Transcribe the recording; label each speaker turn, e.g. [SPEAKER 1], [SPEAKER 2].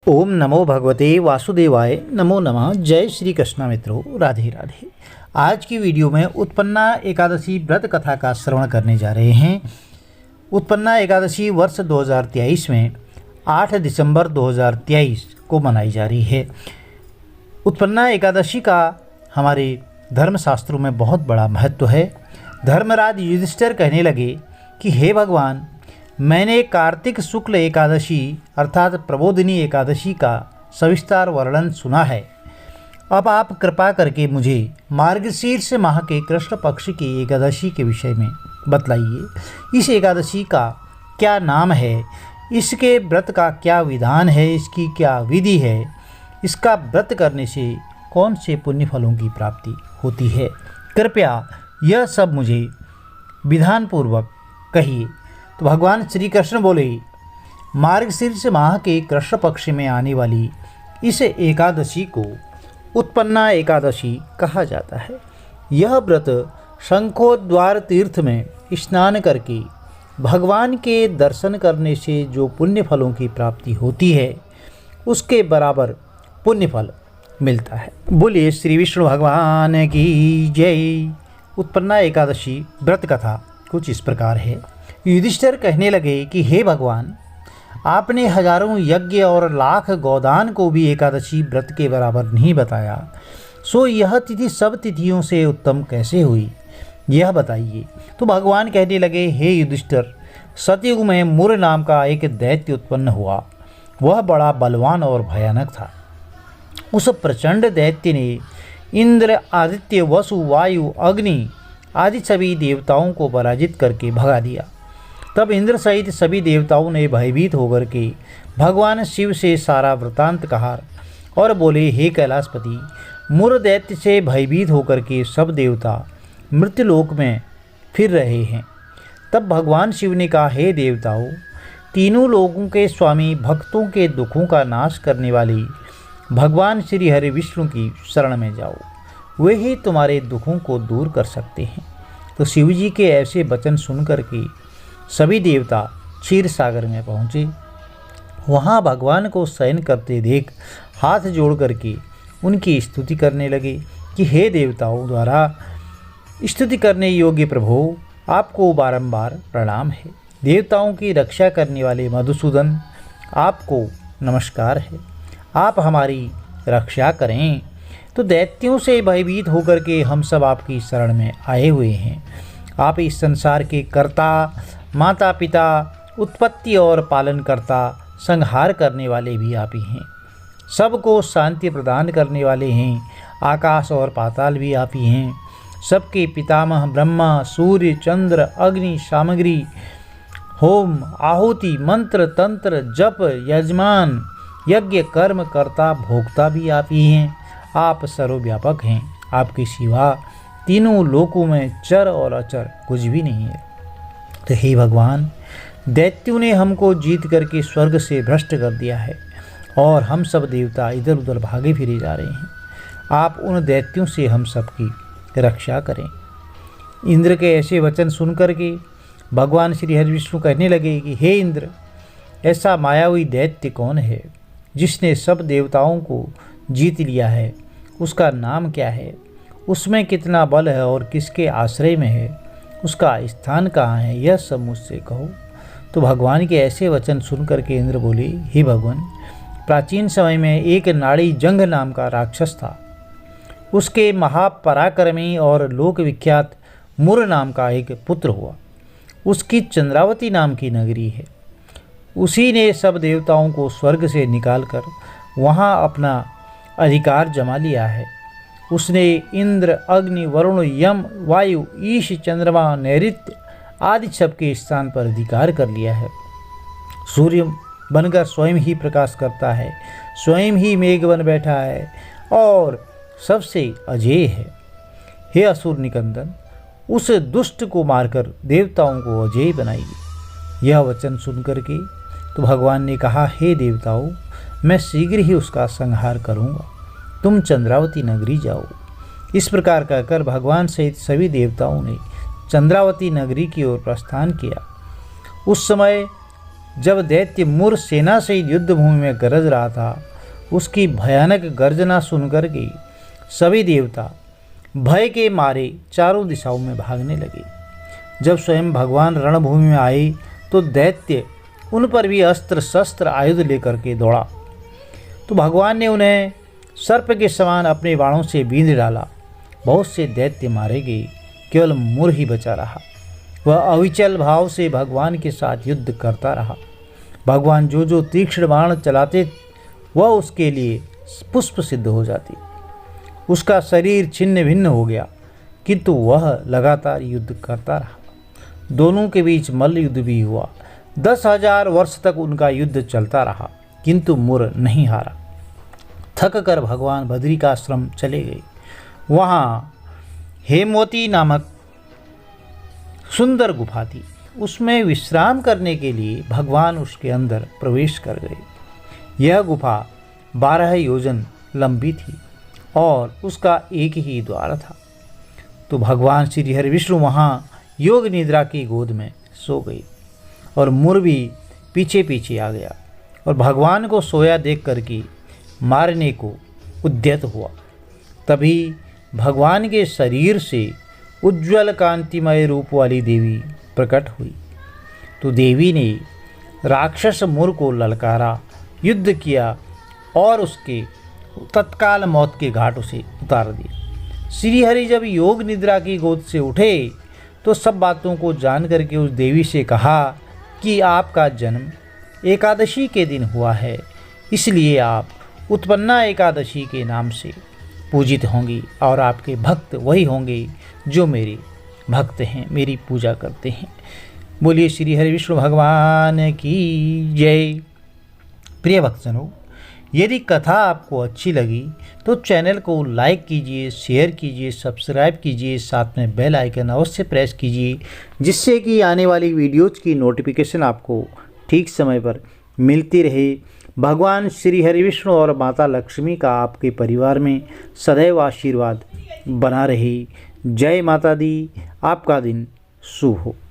[SPEAKER 1] ओम नमो भगवते वासुदेवाय नमो नमः। जय श्री कृष्ण मित्रों, राधे राधे। आज की वीडियो में उत्पन्ना एकादशी व्रत कथा का श्रवण करने जा रहे हैं। उत्पन्ना एकादशी वर्ष 2023 में 8 दिसंबर 2023 को मनाई जा रही है। उत्पन्ना एकादशी का हमारे धर्मशास्त्रों में बहुत बड़ा महत्व है। धर्मराज युधिष्ठिर कहने लगे कि हे भगवान, मैंने कार्तिक शुक्ल एकादशी अर्थात प्रबोधिनी एकादशी का सविस्तार वर्णन सुना है। अब आप कृपा करके मुझे मार्गशीर्ष माह के कृष्ण पक्ष की एकादशी के विषय में बतलाइए। इस एकादशी का क्या नाम है, इसके व्रत का क्या विधान है, इसकी क्या विधि है, इसका व्रत करने से कौन से पुण्य फलों की प्राप्ति होती है। कृपया यह सब मुझे विधानपूर्वक कहिए। तो भगवान श्री कृष्ण बोले, मार्गशीर्ष माह के कृष्ण पक्ष में आने वाली इस एकादशी को उत्पन्ना एकादशी कहा जाता है। यह व्रत शंखोद्वार तीर्थ में स्नान करके भगवान के दर्शन करने से जो पुण्य फलों की प्राप्ति होती है, उसके बराबर पुण्य फल मिलता है। बोलिए श्री विष्णु भगवान की जय। उत्पन्ना एकादशी व्रत कथा कुछ इस प्रकार है। युधिष्ठिर कहने लगे कि हे भगवान, आपने हजारों यज्ञ और लाख गोदान को भी एकादशी व्रत के बराबर नहीं बताया, सो यह तिथि सब तिथियों से उत्तम कैसे हुई, यह बताइए। तो भगवान कहने लगे, हे युधिष्ठिर, सतयुग में मुर नाम का एक दैत्य उत्पन्न हुआ। वह बड़ा बलवान और भयानक था। उस प्रचंड दैत्य ने इंद्र, आदित्य, वसु, वायु, अग्नि आदि सभी देवताओं को पराजित करके भगा दिया। तब इंद्र सहित सभी देवताओं ने भयभीत होकर के भगवान शिव से सारा वृतांत कहा और बोले, हे कैलाशपति, मुर दैत्य से भयभीत होकर के सब देवता मृत्युलोक में फिर रहे हैं। तब भगवान शिव ने कहा, हे देवताओं, तीनों लोगों के स्वामी, भक्तों के दुखों का नाश करने वाले भगवान श्री हरि विष्णु की शरण में जाओ, वे ही तुम्हारे दुखों को दूर कर सकते हैं। तो शिव जी के ऐसे वचन सुनकर के सभी देवता क्षीर सागर में पहुँचे। वहाँ भगवान को शयन करते देख हाथ जोड़ करके उनकी स्तुति करने लगे कि हे देवताओं द्वारा स्तुति करने योग्य प्रभु, आपको बारंबार प्रणाम है। देवताओं की रक्षा करने वाले मधुसूदन, आपको नमस्कार है। आप हमारी रक्षा करें। तो दैत्यों से भयभीत होकर के हम सब आपकी शरण में आए हुए हैं। आप इस संसार के कर्ता, माता पिता, उत्पत्ति और पालन करता, संहार करने वाले भी आप ही हैं। सबको शांति प्रदान करने वाले हैं। आकाश और पाताल भी आप ही हैं। सबके पितामह ब्रह्मा, सूर्य, चंद्र, अग्नि, सामग्री, होम, आहुति, मंत्र, तंत्र, जप, यजमान, यज्ञ, कर्म, कर्ता, भोक्ता भी आप ही हैं। आप सर्वव्यापक हैं। आपके सिवा तीनों लोकों में चर और अचर कुछ भी नहीं है। तो हे भगवान, दैत्यों ने हमको जीत करके स्वर्ग से भ्रष्ट कर दिया है और हम सब देवता इधर उधर भागे फिरे जा रहे हैं। आप उन दैत्यों से हम सबकी रक्षा करें। इंद्र के ऐसे वचन सुन करके भगवान श्री हरि विष्णु कहने लगे कि हे इंद्र, ऐसा मायावी दैत्य कौन है जिसने सब देवताओं को जीत लिया है? उसका नाम क्या है? उसमें कितना बल है और किसके आश्रय में है? उसका स्थान कहाँ है? यह सब मुझसे कहो। तो भगवान के ऐसे वचन सुन करके इंद्र बोले, हे भगवान, प्राचीन समय में एक नाड़ी जंघ नाम का राक्षस था। उसके महापराक्रमी और लोक विख्यात मुर नाम का एक पुत्र हुआ। उसकी चंद्रावती नाम की नगरी है। उसी ने सब देवताओं को स्वर्ग से निकालकर वहाँ अपना अधिकार जमा लिया है। उसने इंद्र, अग्नि, वरुण, यम, वायु, ईश, चंद्रमा, नैऋत्य आदि सबके स्थान पर अधिकार कर लिया है। सूर्य बनकर स्वयं ही प्रकाश करता है, स्वयं ही मेघ बन बैठा है और सबसे अजेय है। हे असुर निकंदन, उस दुष्ट को मारकर देवताओं को अजेय बनाइए। यह वचन सुन करके तो भगवान ने कहा, हे देवताओं, मैं शीघ्र ही उसका संहार करूँगा। तुम चंद्रावती नगरी जाओ। इस प्रकार कहकर भगवान सहित सभी देवताओं ने चंद्रावती नगरी की ओर प्रस्थान किया। उस समय जब दैत्य मुर सेना से युद्ध भूमि में गरज रहा था, उसकी भयानक गर्जना सुनकर के सभी देवता भय के मारे चारों दिशाओं में भागने लगे। जब स्वयं भगवान रणभूमि में आए तो दैत्य उन पर भी अस्त्र शस्त्र आयुध लेकर के दौड़ा, तो भगवान ने उन्हें सर्प के समान अपने बाणों से बींध डाला। बहुत से दैत्य मारे गए, केवल मुर ही बचा रहा। वह अविचल भाव से भगवान के साथ युद्ध करता रहा। भगवान जो जो तीक्ष्ण बाण चलाते वह उसके लिए पुष्प सिद्ध हो जाती। उसका शरीर छिन्न भिन्न हो गया, किंतु वह लगातार युद्ध करता रहा। दोनों के बीच मल्ल युद्ध भी हुआ। 10,000 वर्ष तक उनका युद्ध चलता रहा, किंतु मुर नहीं हारा। थक कर भगवान बद्रिकाश्रम चले गए। वहाँ हेमवती नामक सुंदर गुफा थी। उसमें विश्राम करने के लिए भगवान उसके अंदर प्रवेश कर गए। यह गुफा 12 योजन लंबी थी और उसका एक ही द्वार था। तो भगवान श्री हरि विष्णु वहाँ योग निद्रा की गोद में सो गई और मुर भी पीछे पीछे आ गया और भगवान को सोया देख करके मारने को उद्यत हुआ। तभी भगवान के शरीर से उज्ज्वल कांतिमय रूप वाली देवी प्रकट हुई। तो देवी ने राक्षस मुर को ललकारा, युद्ध किया और उसके तत्काल मौत के घाट उसे उतार दिया। श्री हरि जब योग निद्रा की गोद से उठे तो सब बातों को जान करके उस देवी से कहा कि आपका जन्म एकादशी के दिन हुआ है, इसलिए आप उत्पन्ना एकादशी के नाम से पूजित होंगी और आपके भक्त वही होंगे जो मेरे भक्त हैं, मेरी पूजा करते हैं। बोलिए श्री हरि विष्णु भगवान की जय। प्रिय भक्तजनों, यदि कथा आपको अच्छी लगी तो चैनल को लाइक कीजिए, शेयर कीजिए, सब्सक्राइब कीजिए, साथ में बेल आइकन अवश्य प्रेस कीजिए, जिससे कि आने वाली वीडियोज़ की नोटिफिकेशन आपको ठीक समय पर मिलती रहे। भगवान श्री हरि विष्णु और माता लक्ष्मी का आपके परिवार में सदैव आशीर्वाद बना रहे। जय माता दी। आपका दिन शुभ हो।